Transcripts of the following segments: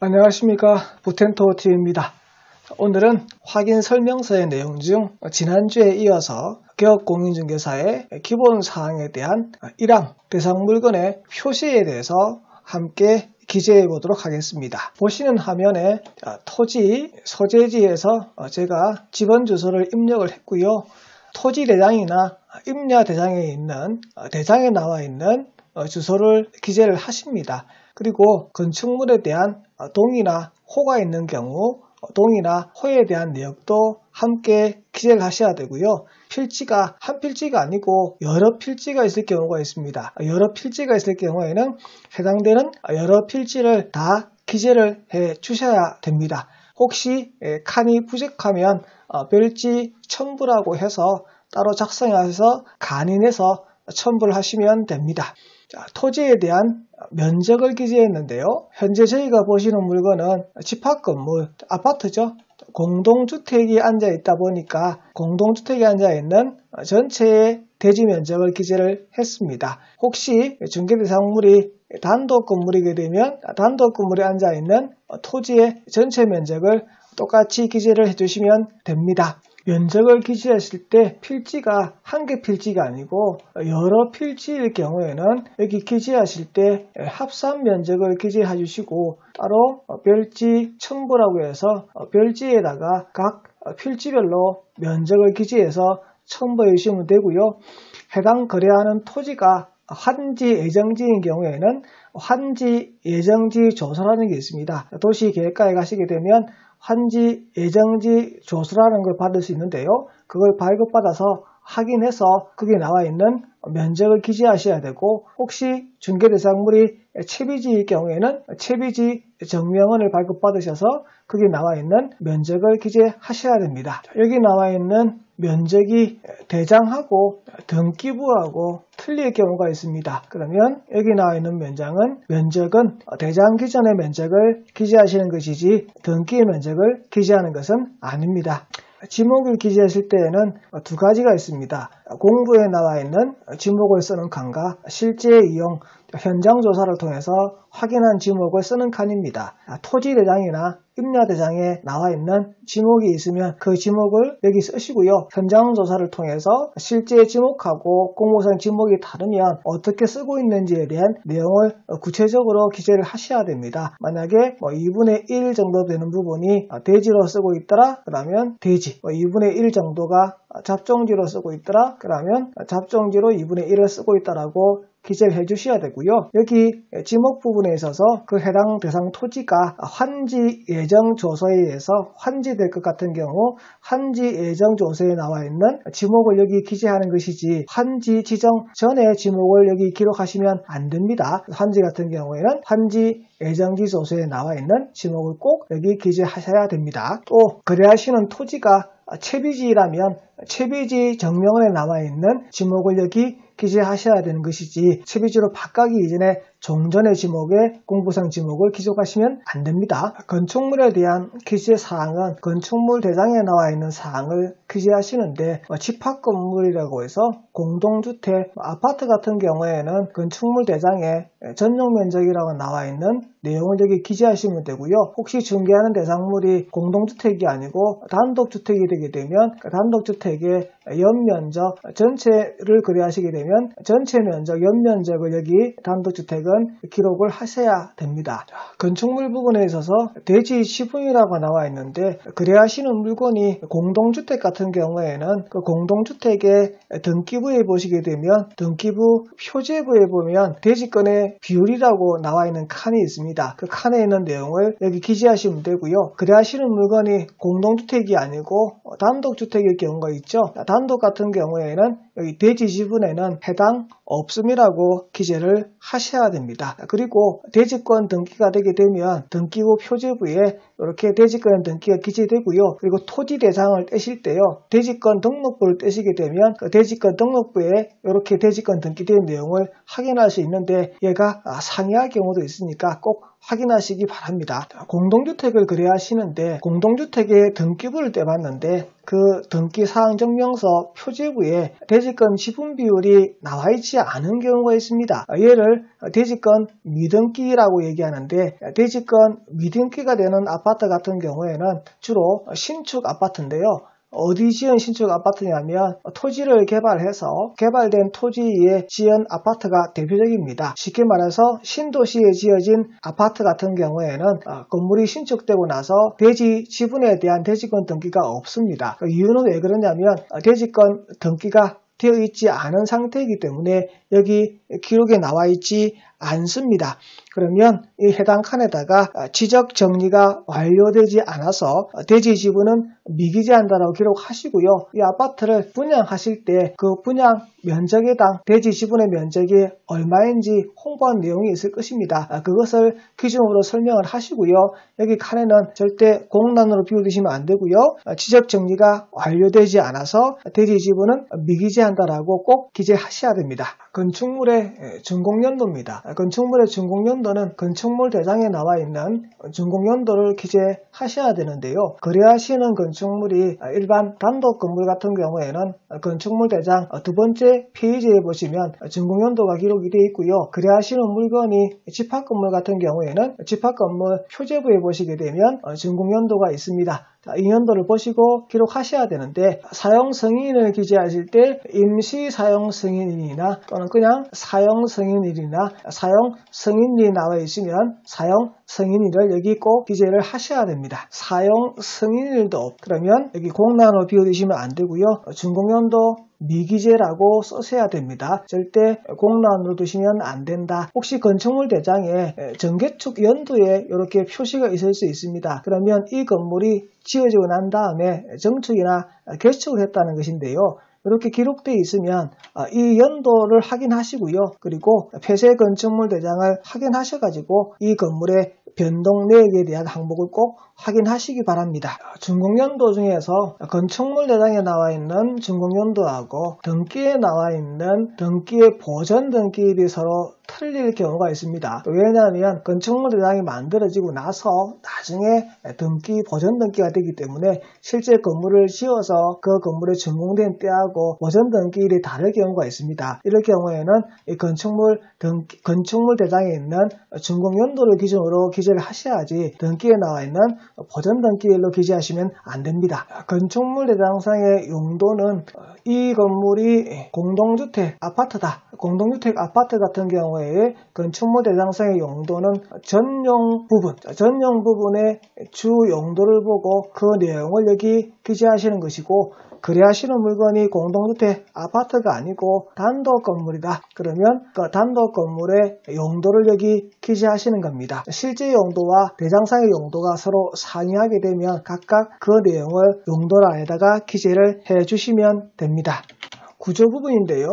안녕하십니까, 부텐토TV입니다. 오늘은 확인 설명서의 내용 중 지난주에 이어서 개업공인중개사의 기본사항에 대한 1항 대상 물건의 표시에 대해서 함께 기재해 보도록 하겠습니다. 보시는 화면에 토지 소재지에서 제가 지번 주소를 입력을 했고요. 토지 대장이나 임야 대장에 있는 대장에 나와 있는 주소를 기재를 하십니다. 그리고 건축물에 대한 동이나 호가 있는 경우 동이나 호에 대한 내역도 함께 기재를 하셔야 되고요. 필지가 한 필지가 아니고 여러 필지가 있을 경우가 있습니다. 여러 필지가 있을 경우에는 해당되는 여러 필지를 다 기재를 해 주셔야 됩니다. 혹시 칸이 부족하면 별지 첨부라고 해서 따로 작성하셔서 간인해서 첨부를 하시면 됩니다. 토지에 대한 면적을 기재했는데요. 현재 저희가 보시는 물건은 집합건물, 아파트죠. 공동주택이 앉아있다 보니까 공동주택이 앉아있는 전체의 대지 면적을 기재를 했습니다. 혹시 중개대상물이 단독 건물이게 되면 단독 건물에 앉아있는 토지의 전체 면적을 똑같이 기재를 해주시면 됩니다. 면적을 기재하실 때 필지가 한 개 필지가 아니고 여러 필지일 경우에는 여기 기재하실 때 합산 면적을 기재해 주시고 따로 별지 첨부라고 해서 별지에다가 각 필지별로 면적을 기재해서 첨부해 주시면 되고요. 해당 거래하는 토지가 환지 예정지인 경우에는 환지 예정지 조서라는 게 있습니다. 도시계획과에 가시게 되면 환지 예정지 조서라는 걸 받을 수 있는데요. 그걸 발급받아서 확인해서 거기에 나와 있는 면적을 기재하셔야 되고, 혹시 중개대상물이 채비지일 경우에는 채비지 정명원을 발급받으셔서 거기에 나와 있는 면적을 기재하셔야 됩니다. 여기 나와 있는 면적이 대장하고 등기부하고 틀릴 경우가 있습니다. 그러면 여기 나와 있는 면적은 대장 기준의 면적을 기재하시는 것이지 등기의 면적을 기재하는 것은 아닙니다. 지목을 기재하실 때에는 두 가지가 있습니다. 공부에 나와 있는 지목을 쓰는 칸과 실제 이용 현장 조사를 통해서 확인한 지목을 쓰는 칸입니다. 토지 대장이나 임야 대장에 나와 있는 지목이 있으면 그 지목을 여기 쓰시고요. 현장 조사를 통해서 실제 지목하고 공무상 지목이 다르면 어떻게 쓰고 있는지에 대한 내용을 구체적으로 기재를 하셔야 됩니다. 만약에 2분의 1 정도 되는 부분이 대지로 쓰고 있더라 그러면 대지, 2분의 1 정도가 잡종지로 쓰고 있더라 그러면 잡종지로 2분의 1을 쓰고 있다라고 기재를 해주셔야 되고요. 여기 지목 부분에 있어서 그 해당 대상 토지가 환지 예정 조서에 의해서 환지될 것 같은 경우 환지 예정 조서에 나와 있는 지목을 여기 기재하는 것이지 환지 지정 전에 지목을 여기 기록하시면 안 됩니다. 환지 같은 경우에는 환지 예정지 조서에 나와 있는 지목을 꼭 여기 기재하셔야 됩니다. 또 거래하시는 토지가 채비지라면 채비지 정명원에 나와 있는 지목을 여기 기재하셔야 되는 것이지 채비지로 바꾸기 이전에 종전의 지목에 공부상 지목을 기록하시면 안 됩니다. 건축물에 대한 기재 사항은 건축물 대장에 나와 있는 사항을 기재하시는데 집합건물이라고 해서 공동주택, 아파트 같은 경우에는 건축물 대장에 전용 면적이라고 나와 있는 내용을 여기 기재하시면 되고요. 혹시 중개하는 대상물이 공동주택이 아니고 단독주택이 되게 되면 그 단독주택의 연면적 전체를 거래하시게 되면 전체 면적, 연면적을 여기 단독주택은 기록을 하셔야 됩니다. 건축물 부분에 있어서 대지 시분이라고 나와 있는데 거래하시는 물건이 공동주택 같은 경우에는 그 공동주택의 등기부에 보시게 되면 등기부 표제부에 보면 대지권의 비율이라고 나와 있는 칸이 있습니다. 그 칸에 있는 내용을 여기 기재하시면 되고요. 거래하시는 물건이 공동주택이 아니고 단독주택일 경우가 있죠. 단독 같은 경우에는 여기 대지 지분에는 해당 없음이라고 기재를 하셔야 됩니다. 그리고 대지권 등기가 되게 되면 등기부 표제부에 이렇게 대지권 등기가 기재되고요. 그리고 토지 대상을 떼실 때요. 대지권 등록부를 떼시게 되면 그 대지권 등록부에 이렇게 대지권 등기된 내용을 확인할 수 있는데 얘가 상이할 경우도 있으니까 꼭 확인하시기 바랍니다. 공동주택을 거래하시는데 공동주택의 등기부를 떼봤는데 그 등기사항증명서 표제부에 대지권 지분 비율이 나와 있지 않은 경우가 있습니다. 얘를 대지권 미등기라고 얘기하는데 대지권 미등기가 되는 아파트 같은 경우에는 주로 신축 아파트인데요. 어디 지은 신축 아파트냐면 토지를 개발해서 개발된 토지에 지은 아파트가 대표적입니다. 쉽게 말해서 신도시에 지어진 아파트 같은 경우에는 건물이 신축되고 나서 대지 지분에 대한 대지권 등기가 없습니다. 그 이유는 왜 그러냐면 대지권 등기가 되어 있지 않은 상태이기 때문에 여기 기록에 나와 있지 않습니다. 그러면 이 해당 칸에다가 지적 정리가 완료되지 않아서 대지 지분은 미기재한다라고 기록하시고요. 이 아파트를 분양하실 때 그 분양 면적에당 대지 지분의 면적이 얼마인지 홍보한 내용이 있을 것입니다. 그것을 기준으로 설명을 하시고요. 여기 칸에는 절대 공란으로 비워두시면 안 되고요. 지적 정리가 완료되지 않아서 대지 지분은 미기재한다라고 꼭 기재하셔야 됩니다. 건축물의 준공연도입니다. 건축물의 준공연도는 건축물 대장에 나와 있는 준공연도를 기재하셔야 되는데요. 거래하시는 건축물이 일반 단독 건물 같은 경우에는 건축물 대장 두 번째 페이지에 보시면 준공연도가 기록이 되어 있고요. 거래하시는 물건이 집합건물 같은 경우에는 집합건물 표제부에 보시게 되면 준공연도가 있습니다. 이 연도를 보시고 기록하셔야 되는데 사용 승인을 기재하실 때 임시 사용 승인이나 또는 그냥 사용 승인일이나 사용 승인이 나와 있으면 사용 승인일을 여기 꼭 기재를 하셔야 됩니다. 사용 승인일도 그러면 여기 공란으로 비워두시면 안 되고요. 준공연도 미기재라고 쓰셔야 됩니다. 절대 공란으로 두시면 안 된다. 혹시 건축물 대장에 정개축 연도에 이렇게 표시가 있을 수 있습니다. 그러면 이 건물이 지어지고 난 다음에 정축이나 개축을 했다는 것인데요. 이렇게 기록되어 있으면 이 연도를 확인하시고요. 그리고 폐쇄 건축물 대장을 확인하셔가지고 이 건물의 변동 내역에 대한 항목을 꼭 확인하시기 바랍니다. 준공연도 중에서 건축물 대장에 나와 있는 준공연도하고 등기에 나와 있는 등기의 보전 등기일이 서로 틀릴 경우가 있습니다. 왜냐하면 건축물 대장이 만들어지고 나서 나중에 등기 보전 등기가 되기 때문에 실제 건물을 지어서 그 건물에 준공된 때하고 보전 등기일이 다를 경우가 있습니다. 이럴 경우에는 이 건축물 대장에 있는 준공연도를 기준으로 기재를 하셔야지 등기에 나와 있는 보전 등기일로 기재하시면 안 됩니다. 건축물 대장상의 용도는 이 건물이 공동주택 아파트다. 공동주택 아파트 같은 경우에 건축물 대장상의 용도는 전용 부분의 주 용도를 보고 그 내용을 여기 기재하시는 것이고 거래하시는 물건이 공동주택 아파트가 아니고 단독 건물이다. 그러면 그 단독 건물의 용도를 여기 기재하시는 겁니다. 실제 용도와 대장상의 용도가 서로 상이하게 되면 각각 그 내용을 용도란에다가 기재를 해주시면 됩니다. 구조 부분인데요.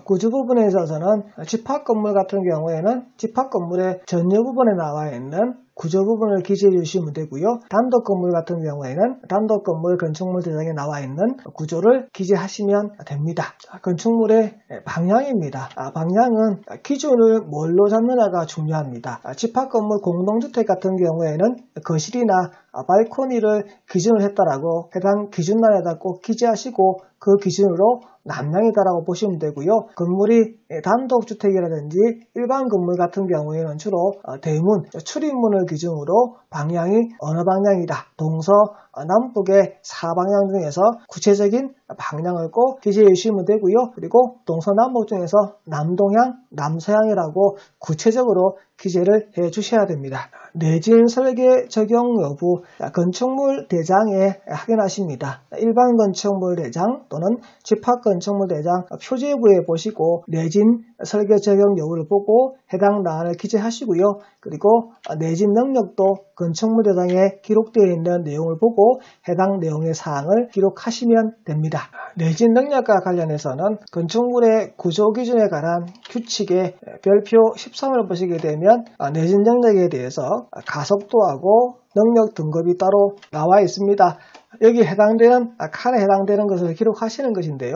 구조 부분에 있어서는 집합건물 같은 경우에는 집합건물의 전여 부분에 나와 있는 구조 부분을 기재해 주시면 되고요. 단독 건물 같은 경우에는 단독 건물 건축물 대장에 나와 있는 구조를 기재하시면 됩니다. 건축물의 방향입니다. 방향은 기준을 뭘로 잡느냐가 중요합니다. 집합건물 공동주택 같은 경우에는 거실이나 발코니를 기준으로 했다라고 해당 기준란에다 꼭 기재하시고 그 기준으로 남량이다라고 보시면 되고요. 건물이 단독주택이라든지 일반 건물 같은 경우에는 주로 대문, 출입문을 기준으로 방향이 어느 방향이다. 동서, 남북의 사방향 중에서 구체적인 방향을 꼭 기재해 주시면 되고요. 그리고 동서남북 중에서 남동향, 남서향이라고 구체적으로 기재를 해 주셔야 됩니다. 내진 설계 적용 여부, 건축물 대장에 확인하십니다. 일반 건축물 대장 또는 집합 건축물 대장 표제부에 보시고 내진 설계 적용 여부를 보고 해당 나안을 기재하시고요. 그리고 내진 능력도 건축물 대장에 기록되어 있는 내용을 보고 해당 내용의 사항을 기록하시면 됩니다. 내진 능력과 관련해서는 건축물의 구조 기준에 관한 규칙의 별표 13을 보시게 되면 내진 능력에 대해서 가속도하고 능력 등급이 따로 나와 있습니다. 여기 해당되는 칸에 해당되는 것을 기록하시는 것인데요.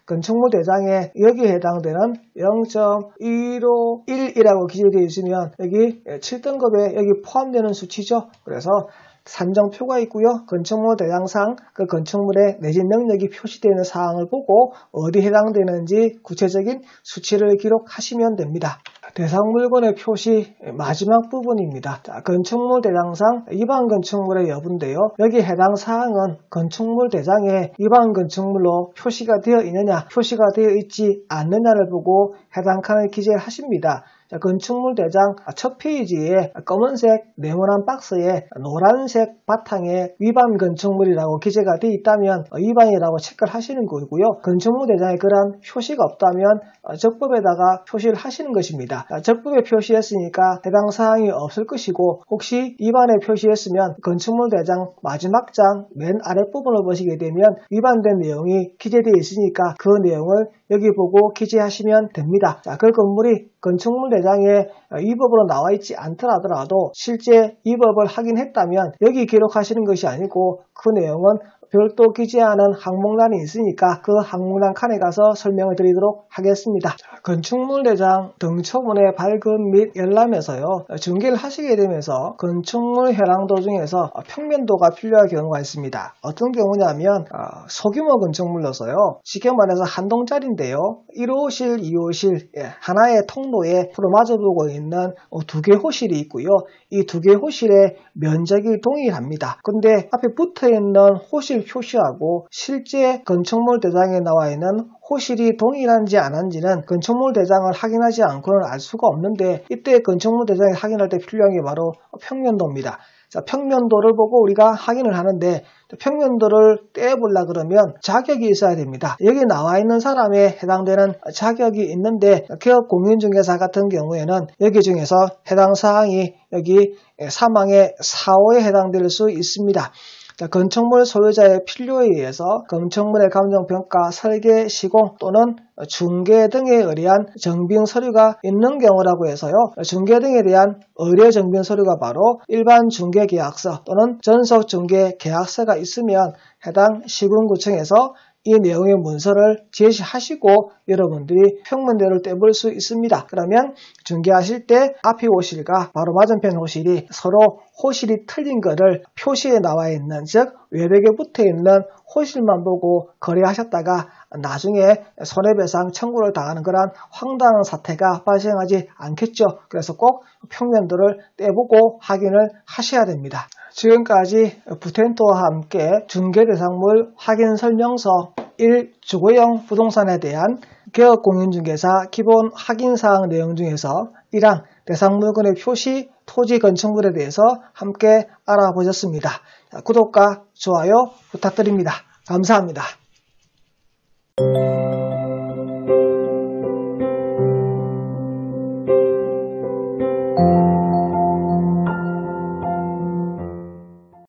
건축물 대장에 여기에 해당되는 0.151이라고 기재되어 있으면 여기 7등급에 여기 포함되는 수치죠. 그래서 산정표가 있고요. 건축물 대장상 그 건축물의 내진 능력이 표시되어 있는 사항을 보고 어디 해당되는지 구체적인 수치를 기록하시면 됩니다. 대상 물건의 표시 마지막 부분입니다. 자, 건축물 대장상 위반 건축물의 여부인데요. 여기 해당 사항은 건축물 대장에 위반 건축물로 표시가 되어 있느냐, 표시가 되어 있지 않느냐를 보고 해당 칸을 기재하십니다. 건축물 대장 첫 페이지에 검은색 네모난 박스에 노란색 바탕에 위반 건축물이라고 기재가 되어 있다면 위반이라고 체크를 하시는 거고요. 건축물 대장에 그러한 표시가 없다면 적법에다가 표시를 하시는 것입니다. 적법에 표시했으니까 해당 사항이 없을 것이고, 혹시 위반에 표시했으면 건축물 대장 마지막 장 맨 아랫부분을 보시게 되면 위반된 내용이 기재되어 있으니까 그 내용을 여기 보고 기재하시면 됩니다. 자, 그 건물이 건축물 대장에 위법으로 나와 있지 않더라도 실제 위법을 확인했다면 여기 기록하시는 것이 아니고 그 내용은 별도 기재하는 항목란이 있으니까 그 항목란 칸에 가서 설명을 드리도록 하겠습니다. 건축물 대장 등초본의 발급 및 열람에서요, 중개를 하시게 되면서 건축물 현황 도중에서 평면도가 필요할 경우가 있습니다. 어떤 경우냐면 소규모 건축물로서요, 쉽게 말해서 한 동짜리인데요, 1호실, 2호실 하나의 통로에 서로 마주보고 있는 두 개 호실이 있고요. 이 두 개 호실의 면적이 동일합니다. 근데 앞에 붙어있는 호실 표시하고 실제 건축물 대장에 나와 있는 호실이 동일한지 안 한지는 건축물 대장을 확인하지 않고는 알 수가 없는데, 이때 건축물 대장을 확인할 때 필요한 게 바로 평면도입니다. 자, 평면도를 보고 우리가 확인을 하는데, 평면도를 떼어보려 그러면 자격이 있어야 됩니다. 여기 나와 있는 사람에 해당되는 자격이 있는데, 개업공인중개사 같은 경우에는 여기 중에서 해당 사항이 여기 사망의 4호에 해당될 수 있습니다. 자, 건축물 소유자의 필요에 의해서 건축물의 감정평가, 설계, 시공 또는 중개 등에 의뢰한 정빙 서류가 있는 경우라고 해서요, 중개 등에 대한 의뢰 정빙 서류가 바로 일반 중개계약서 또는 전속 중개계약서가 있으면 해당 시군구청에서 이 내용의 문서를 제시하시고 여러분들이 평면도를 떼볼 수 있습니다. 그러면 중개하실 때 앞이 호실과 바로 맞은편 호실이 서로 호실이 틀린 것을 표시에 나와 있는, 즉 외벽에 붙어 있는 호실만 보고 거래하셨다가 나중에 손해배상 청구를 당하는 그런 황당한 사태가 발생하지 않겠죠. 그래서 꼭 평면도를 떼보고 확인을 하셔야 됩니다. 지금까지 부텐토와 함께 중개대상물 확인설명서 1. 주거용 부동산에 대한 개업공인중개사 기본 확인사항 내용 중에서 1항 대상물건의 표시, 토지 건축물에 대해서 함께 알아보셨습니다. 구독과 좋아요 부탁드립니다. 감사합니다.